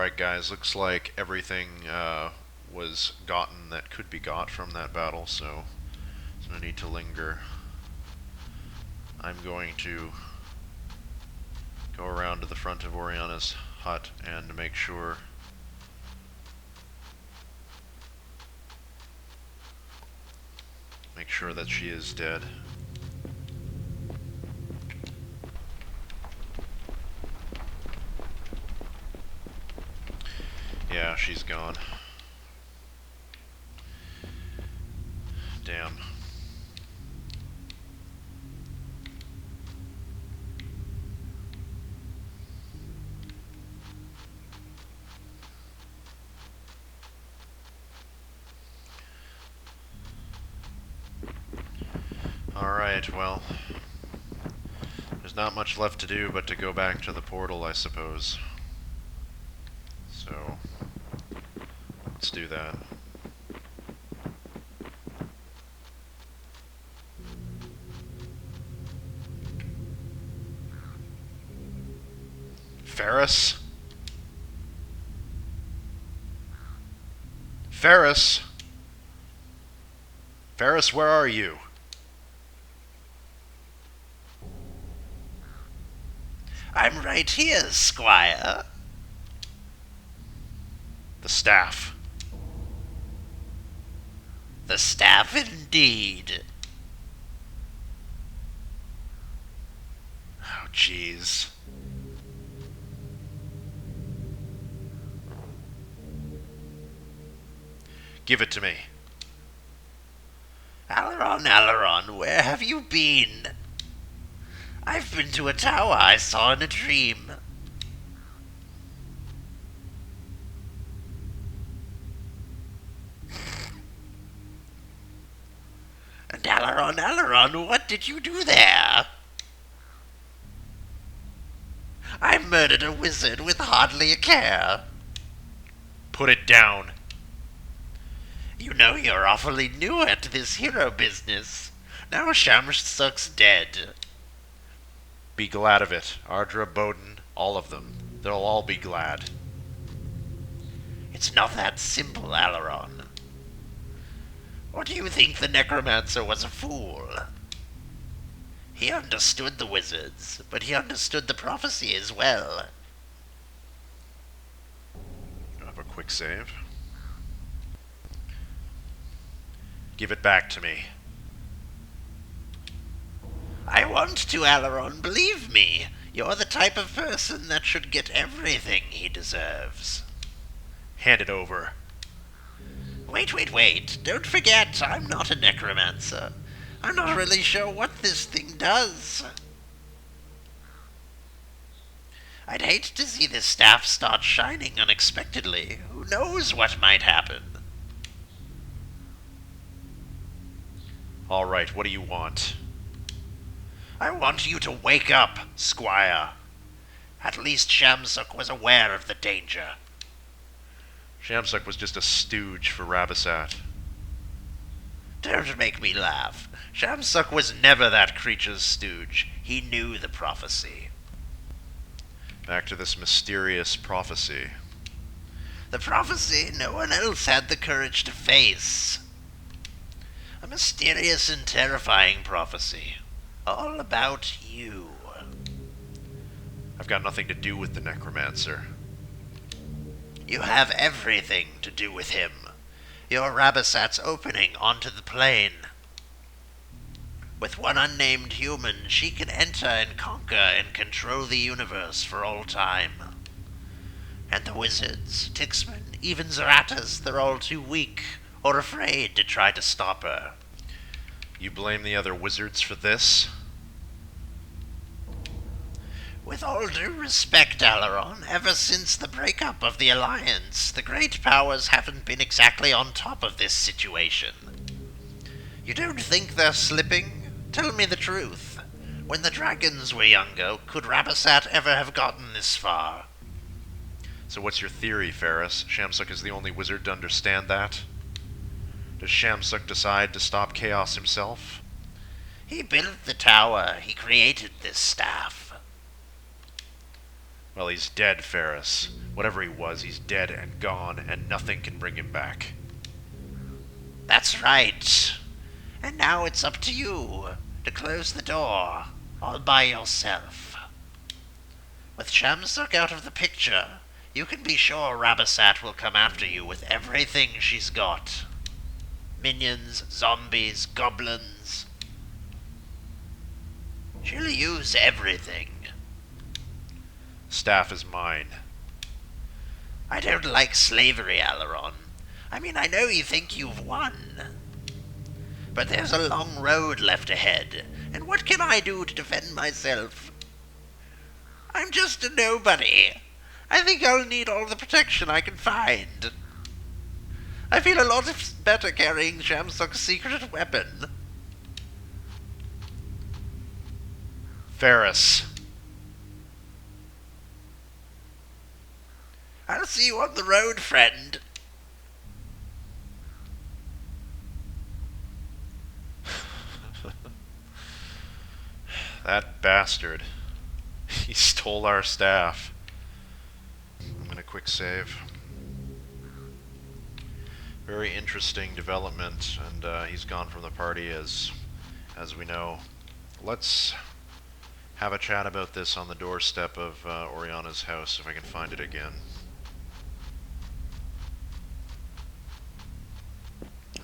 Alright guys, looks like everything was gotten that could be got from that battle, so there's no need to linger. I'm going to go around to the front of Oriana's hut and make sure that she is dead. Yeah, she's gone. Damn. Alright, well, there's not much left to do but to go back to the portal, I suppose. So, let's do that. Ferris? Ferris? Ferris, where are you? I'm right here, Squire. The staff. The staff indeed. Oh, jeez. Give it to me. Aileron, where have you been? I've been to a tower I saw in a dream. And Aileron, what did you do there? I murdered a wizard with hardly a care. Put it down. You know you're awfully new at this hero business. Now Shamsuck's dead. Be glad of it. Ardra, Bowden, all of them. They'll all be glad. It's not that simple, Aileron. Or do you think the necromancer was a fool? He understood the wizards, but he understood the prophecy as well. Have a quick save. Give it back to me. I want to, Aileron, believe me. You're the type of person that should get everything he deserves. Hand it over. Wait. Don't forget, I'm not a necromancer. I'm not really sure what this thing does. I'd hate to see this staff start shining unexpectedly. Who knows what might happen? All right, what do you want? I want you to wake up, Squire. At least Shamsuck was aware of the danger. Shamsuck was just a stooge for Rabasat. Don't make me laugh. Shamsuck was never that creature's stooge. He knew the prophecy. Back to this mysterious prophecy. The prophecy no one else had the courage to face. A mysterious and terrifying prophecy. All about you. I've got nothing to do with the necromancer. You have everything to do with him. You're Rabasat's opening onto the plane. With one unnamed human, she can enter and conquer and control the universe for all time. And the wizards, Tixman, even Zaratas, they're all too weak or afraid to try to stop her. You blame the other wizards for this? With all due respect, Aileron, ever since the breakup of the Alliance, the great powers haven't been exactly on top of this situation. You don't think they're slipping? Tell me the truth. When the dragons were younger, could Rabasat ever have gotten this far? So what's your theory, Ferris? Shamsuck is the only wizard to understand that? Does Shamsuck decide to stop chaos himself? He built the tower. He created this staff. Well, he's dead, Ferris. Whatever he was, he's dead and gone, and nothing can bring him back. That's right. And now it's up to you to close the door all by yourself. With Shamsuk out of the picture, you can be sure Rabasat will come after you with everything she's got. Minions, zombies, goblins. She'll use everything. Staff is mine. I don't like slavery, Alaron. I mean, I know you think you've won. But there's a long road left ahead, and what can I do to defend myself? I'm just a nobody. I think I'll need all the protection I can find. I feel a lot better carrying Shamsuk's secret weapon. Ferris. I'll see you on the road, friend. That bastard. He stole our staff. I'm gonna quick save. Very interesting development, and he's gone from the party as we know. Let's have a chat about this on the doorstep of Oriana's house, if I can find it again.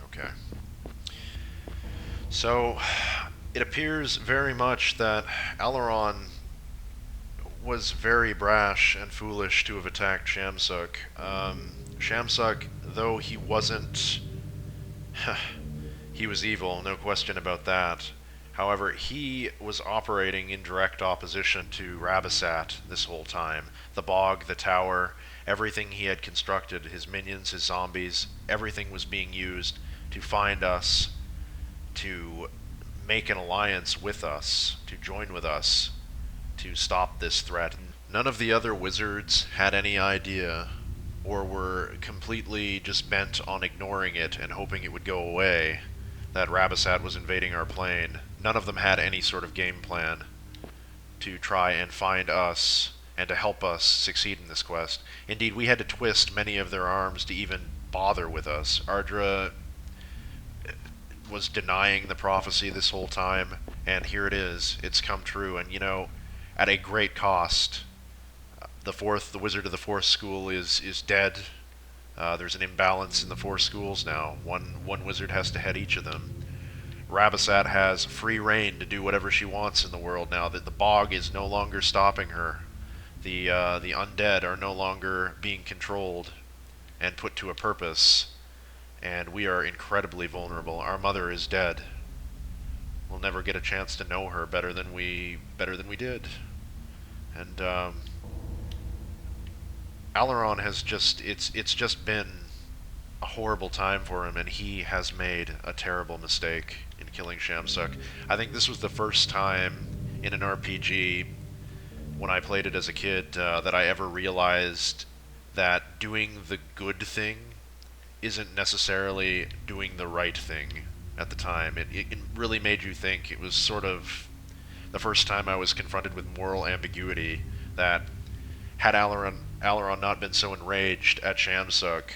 Okay. So, it appears very much that Alaron was very brash and foolish to have attacked Shamsuk. Shamsuk, though he wasn't... he was evil, no question about that. However, he was operating in direct opposition to Rabasat this whole time. The bog, the tower, everything he had constructed, his minions, his zombies, everything was being used to find us, to make an alliance with us, to join with us, to stop this threat. None of the other wizards had any idea, or were completely just bent on ignoring it and hoping it would go away, that Rabasat was invading our plane. None of them had any sort of game plan to try and find us and to help us succeed in this quest. Indeed, we had to twist many of their arms to even bother with us. Ardra was denying the prophecy this whole time, and here it is. It's come true, and you know, at a great cost. The Wizard of the Fourth School is dead. There's an imbalance in the four schools now. One wizard has to head each of them. Rabasat has free reign to do whatever she wants in the world now. That the bog is no longer stopping her. The undead are no longer being controlled and put to a purpose, and we are incredibly vulnerable. Our mother is dead. We'll never get a chance to know her better than we did. And Alaron has it's just been a horrible time for him, and he has made a terrible mistake in killing Shamsuk. I think this was the first time in an RPG, when I played it as a kid, that I ever realized that doing the good thing isn't necessarily doing the right thing at the time. It really made you think. It was sort of the first time I was confronted with moral ambiguity, that had Alaron not been so enraged at Shamsuk,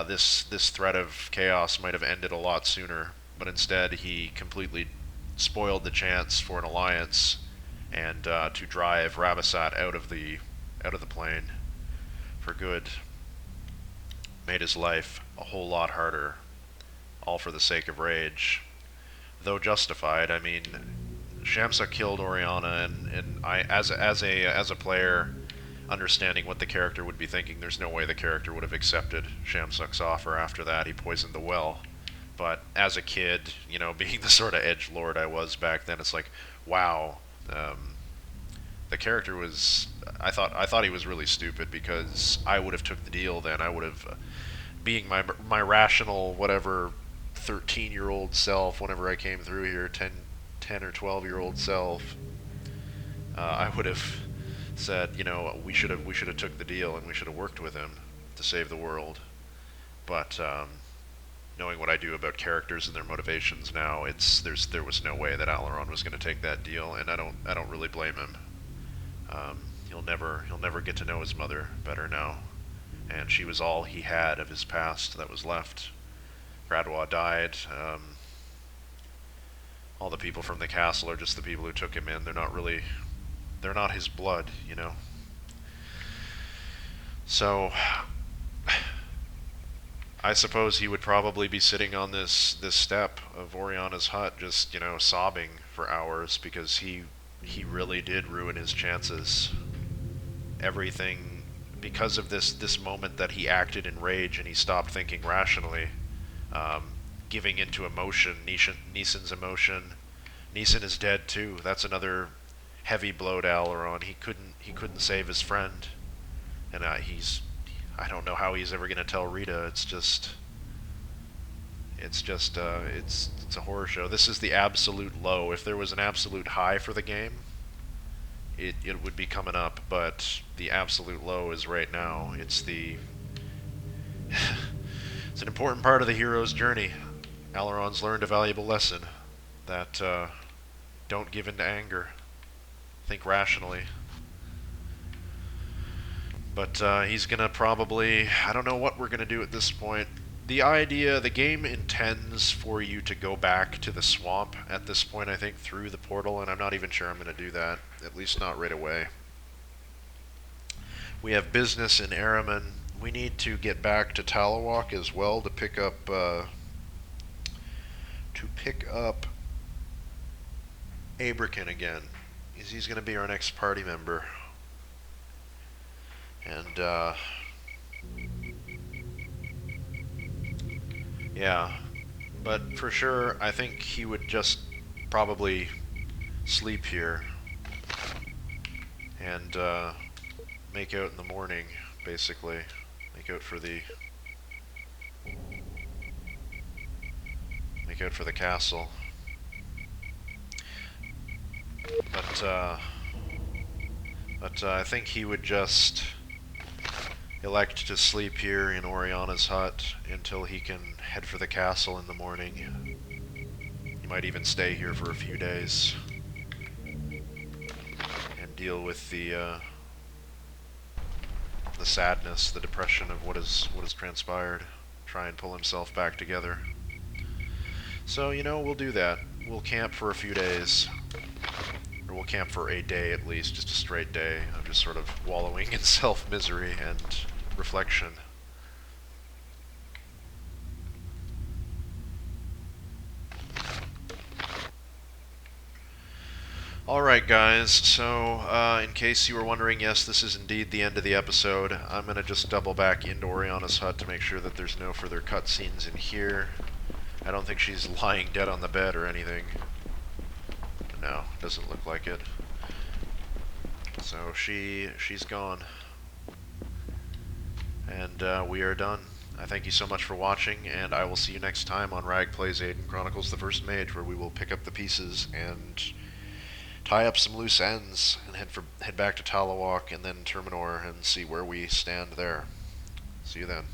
this threat of chaos might have ended a lot sooner. But instead, he completely spoiled the chance for an alliance and to drive Rabasat out of the plane for good. Made his life a whole lot harder, all for the sake of rage. Though justified. I mean, Shamsuk killed Oriana, and I, as a player, understanding what the character would be thinking, there's no way the character would have accepted Shamsuk's offer after that. He poisoned the well. But as a kid, you know, being the sort of edgelord I was back then, it's like, wow, the character was... I thought he was really stupid, because I would have took the deal then. I would have, being my rational, whatever, 13-year-old self, whenever I came through here, 10 or 12-year-old self, I would have said, you know, we should have took the deal, and we should have worked with him to save the world. But knowing what I do about characters and their motivations now, there was no way that Alaron was going to take that deal, and I don't really blame him. he'll never get to know his mother better now. And she was all he had of his past that was left. Gradwa died. All the people from the castle are just the people who took him in. They're not his blood, you know. So, I suppose he would probably be sitting on this step of Oriana's hut, just, you know, sobbing for hours because he really did ruin his chances. Everything because of this moment that he acted in rage and he stopped thinking rationally, giving into emotion, Neeson's emotion. Neeson is dead too. That's another heavy blow to Aileron. He couldn't save his friend, and I don't know how he's ever gonna tell Rita. It's a horror show. This is the absolute low. If there was an absolute high for the game, it would be coming up, but the absolute low is right now. It's an important part of the hero's journey. Aileron's learned a valuable lesson that don't give in to anger. Think rationally. But he's gonna probably, I don't know what we're gonna do at this point. The game intends for you to go back to the swamp at this point, I think, through the portal, and I'm not even sure I'm gonna do that, at least not right away. We have business in Araman. We need to get back to Talawalk as well to pick up Abrakan again. He's gonna be our next party member. And, yeah. But for sure, I think he would just probably sleep here and, make out in the morning, basically. Make out for the castle. But I think he would just elect to sleep here in Oriana's hut until he can head for the castle in the morning. He might even stay here for a few days and deal with the sadness, the depression of what has transpired. Try and pull himself back together. So, you know, we'll do that. We'll camp for a few days. Or we'll camp for a day at least, just a straight day of just sort of wallowing in self-misery and reflection. Alright guys, so in case you were wondering, yes, this is indeed the end of the episode. I'm going to just double back into Oriana's hut to make sure that there's no further cutscenes in here. I don't think she's lying dead on the bed or anything. No, doesn't look like it. So she's gone. And we are done. I thank you so much for watching, and I will see you next time on Rag Plays Aiden Chronicles the First Mage, where we will pick up the pieces and tie up some loose ends and head back to Talawalk and then Terminor and see where we stand there. See you then.